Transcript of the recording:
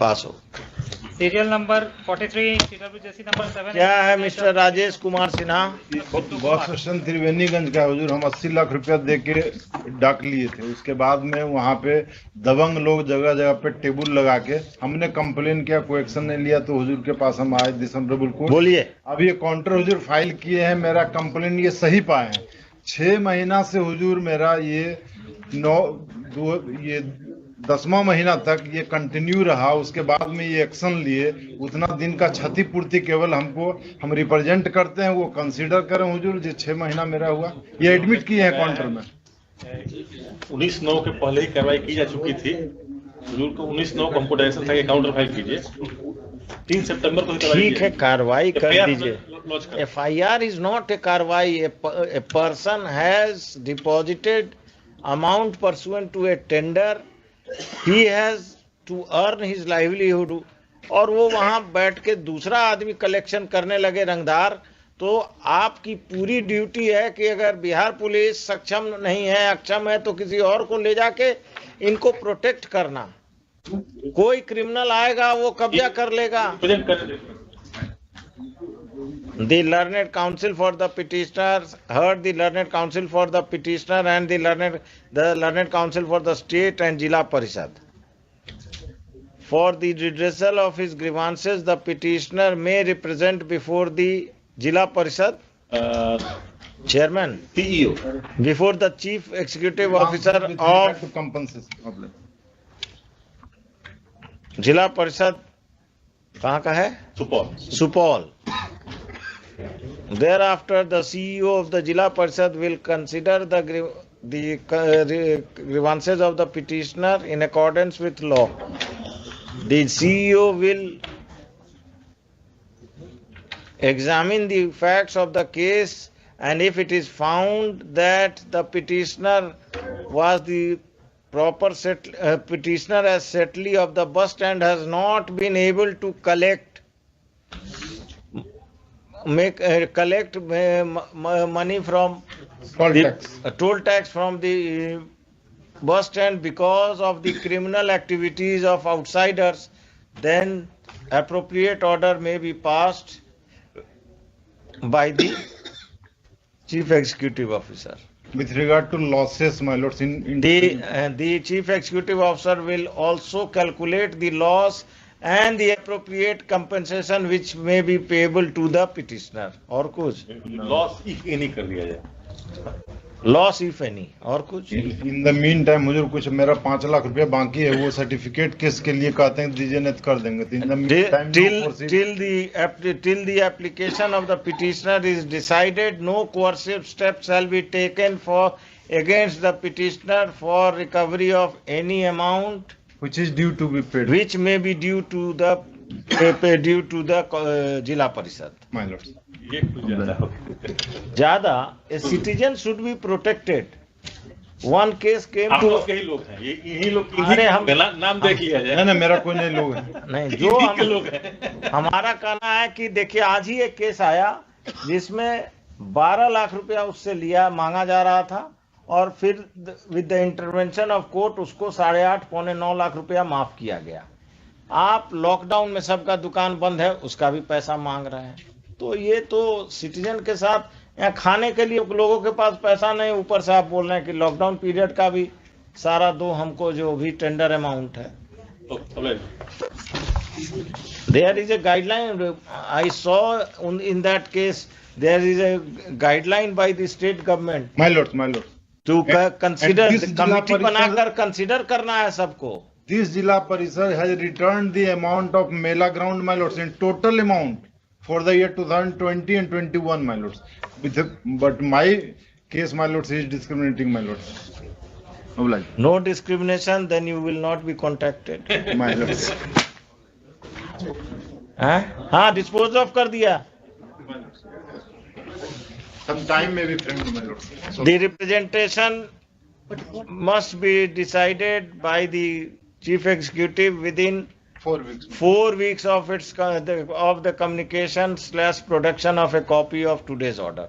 पास हो। Serial number 43 CWJC number 7। क्या है mister Rajesh Kumar Sinha? Bus station Triveniganj का हुजूर, हम 80 लाख रुपया दे के डाक लिए थे। उसके बाद में वहाँ पे दबंग लोग जगह जगह पे टेबल लगा के, हमने कंप्लेन किया, कोई एक्शन नहीं लिया, तो हुजूर के पास हम आए डिसऑनरेबल कोर्ट। बोलिए। अब ये काउंटर हुजूर फाइल किए हैं, मेरा कंप्लेन ये सही पाए हैं। 6 महीना से हुजूर मेरा ये 10वां महीना तक ये कंटिन्यू रहा। उसके बाद में ये एक्शन लिए, उतना दिन का क्षतिपूर्ति केवल हमको, हम रिप्रेजेंट करते हैं, वो कंसीडर करें हुजूर। जो 6 महीना मेरा हुआ, ये एडमिट किए हैं काउंटर में। 19/9 के पहले ही कार्रवाई की जा चुकी थी हुजूर को। 19/9 कंप्यूटराइजेशन था कि काउंटर फाइल कीजिए। 3 सितंबर को ठीक है, कार्रवाई कर दीजिए। FIR is not a कार्रवाई। A person has deposited amount pursuant to a tender. He has to earn his livelihood। और वो वहां बैठ के दूसरा आदमी कलेक्शन करने लगे रंगदार, तो आपकी पूरी ड्यूटी है कि अगर बिहार पुलिस सक्षम नहीं है, अक्षम है, तो किसी और को ले जाके इनको प्रोटेक्ट करना। कोई क्रिमिनल आएगा वो कब्जा कर लेगा। The learned counsel for the petitioner heard the learned counsel for the petitioner and the learned counsel for the state and Jila Parishad. For the redressal of his grievances, the petitioner may represent before the Jila Parishad chairman, CEO, before the chief executive officer of compensation Jila Parishad, कहाँ का है? Supaul. Thereafter, the CEO of the Jila Parishad will consider the grievances of the petitioner in accordance with law. The CEO will examine the facts of the case, and if it is found that the petitioner was the proper petitioner as settlee of the bus stand has not been able to collect money from toll tax from the bus stand because of the criminal activities of outsiders, then appropriate order may be passed by the chief executive officer. with regard to losses, my lords, The chief executive officer will also calculate the loss and the appropriate compensation which may be payable to the petitioner. और कुछ? Loss if any कर दिया जाए। Loss if any। और कुछ? in the meantime हुजूर कुछ मेरा 5 लाख रुपया बाकी है, वो सर्टिफिकेट केस के लिए कहते हैं दीजिए, नहीं तो कर देंगे। In the meantime, till the application of the petitioner is decided, no coercive step shall be taken against the petitioner for recovery of any amount which is due to be paid, which may be due to the Jila Parishad. my lords. ये कुछ ज्यादा हो ज्यादा, a citizen should be protected. One case came आप to लोग के ही लोग हैं, यही लोग, अरे हम नाम देख लिया जाए। नहीं, मेरा कोई नहीं लोग है। नहीं, जो इन्हीं के हम लोग हैं। हमारा कहना है कि देखिए, आज ही एक केस आया जिसमें 12 लाख रुपया उससे लिया मांगा जा रहा था, और फिर with the intervention of court उसको 8.5 पौने 9 लाख रुपया माफ किया गया। आप लॉकडाउन में सबका दुकान बंद है, उसका भी पैसा मांग रहे हैं। तो ये तो सिटीजन के साथ, यहाँ खाने के लिए लोगों के पास पैसा नहीं, ऊपर से आप बोल रहे हैं कि लॉकडाउन पीरियड का भी सारा दो हमको, जो भी टेंडर अमाउंट है। There is a guideline, I saw in that case, there is a guideline by the state government My lords, my lords. to consider, this committee Jila बनाकर कंसिडर करना है सबको। This Jila Parishad has returned the amount of Mela ground, my lords, in total amount for the year 2020 and 21, my lords. But my case, my lords, is discriminating, my lords. No discrimination, then you will not be contacted. My lords. हाँ, dispose of कर दिया। Some time may be framed, my lords. So, The representation must be decided by the chief executive within 4 weeks. 4 weeks of the communication / production of a copy of today's order.